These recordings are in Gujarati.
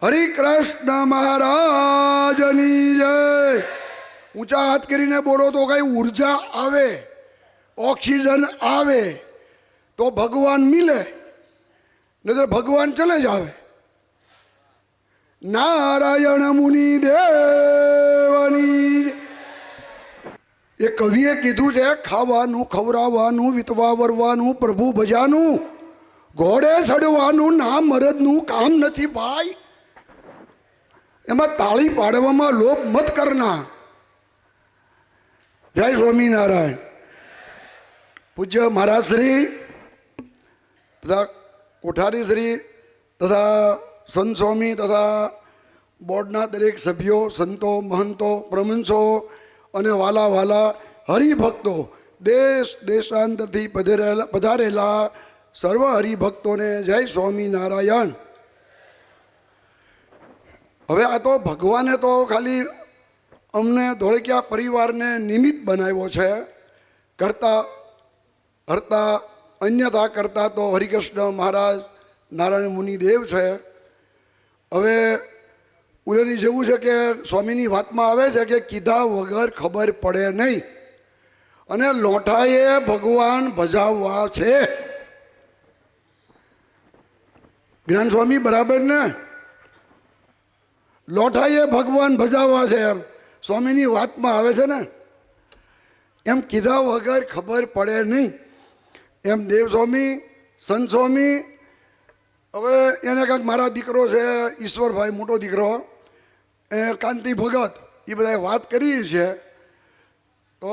હરિકૃષ્ણ મહારાજની જય. ઊંચા હાથ કરીને બોલો તો કઈ ઉર્જા આવે, ઓક્સિજન આવે તો ભગવાન મિલે, નહીં ભગવાન ચલે જ આવે. નારાયણ મુનિ દેવની એ કવિએ કીધું છે, ખાવાનું ખવડાવવાનું વીતવા વરવાનું પ્રભુ ભજાનું, ઘોડે ચડવાનું નામ મરદનું કામ નથી ભાઈ. એમાં તાળી પાડવામાં લોભ મત કરના. જય સ્વામિનારાયણ. પૂજ્ય મહારાજ શ્રી તથા કોઠારી શ્રી તથા સંત સ્વામી તથા બોર્ડના દરેક સભ્યો, સંતો, મહંતો, પ્રમંસો અને વાલા વાલા હરિભક્તો, દેશ દેશાંતરથી પધારેલા સર્વ હરિભક્તોને જય સ્વામિનારાયણ. હવે આ તો ભગવાને તો ખાલી અમને ધોળકિયા પરિવારને નિમિત્ત બનાવ્યો છે. કરતા હરતા અન્યથા કરતા તો હરિકૃષ્ણ મહારાજ નારાયણ મુનિ દેવ છે. હવે ઉલેરી જેવું છે કે સ્વામીની વાતમાં આવે છે કે કીધા વગર ખબર પડે નહીં, અને લોઠાએ ભગવાન ભજાવવા છે. જ્ઞાન સ્વામી બરાબર ને? લોઠાએ ભગવાન ભજાવવા છે એમ સ્વામીની વાતમાં આવે છે ને. એમ કીધા વગર ખબર પડે નહીં એમ દેવ સ્વામી, સંત સ્વામી. હવે એને કાંઈક મારા દીકરો છે ઈશ્વરભાઈ, મોટો દીકરો, એ કાંતિ ભગત, એ બધાએ વાત કરી છે. તો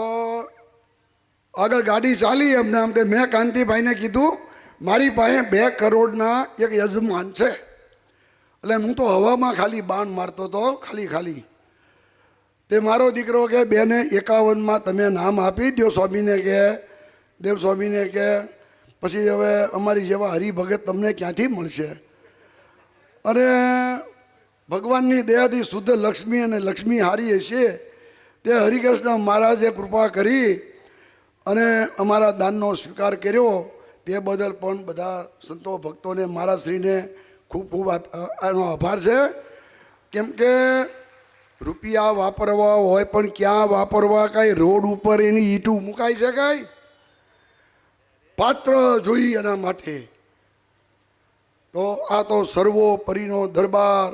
આગળ ગાડી ચાલી એમને આમ તે મેં કાંતિભાઈને કીધું મારી પાસે 2 કરોડના એક યજમાન છે. એટલે હું તો હવામાં ખાલી બાણ મારતો હતો, ખાલી. તે મારો દીકરો કે 251 તમે નામ આપી દો સ્વામીને, કે દેવ સ્વામીને, કે પછી હવે અમારી જેવા હરિભગત તમને ક્યાંથી મળશે. અને ભગવાનની દયાથી શુદ્ધ લક્ષ્મી અને લક્ષ્મી હારી છે તે હરિકૃષ્ણ મહારાજે કૃપા કરી અને અમારા દાનનો સ્વીકાર કર્યો. તે બદલ પણ બધા સંતો ભક્તોને મહારાજ શ્રીને ખૂબ ખૂબ આનો આભાર છે. કેમ કે રૂપિયા વાપરવા હોય પણ ક્યાં વાપરવા, કાંઈ રોડ ઉપર એની ઈંટું મુકાઈ છે, કાંઈ પાત્ર જોઈ એના માટે. તો આ તો સર્વોપરીનો દરબાર,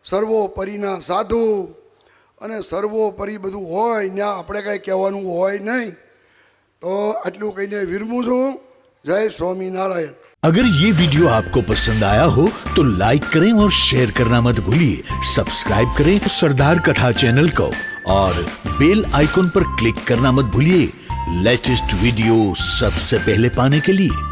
સર્વોપરીના સાધુ અને સર્વોપરી બધું હોય, ત્યાં આપણે કાંઈ કહેવાનું હોય નહીં. તો આટલું કહીને વિરમું છું. जय स्वामीनारायण. अगर ये वीडियो आपको पसंद आया हो तो लाइक करें और शेयर करना मत भूलिए. सब्सक्राइब करें सरदार कथा चैनल को और बेल आइकॉन पर क्लिक करना मत भूलिए लेटेस्ट वीडियो सबसे पहले पाने के लिए.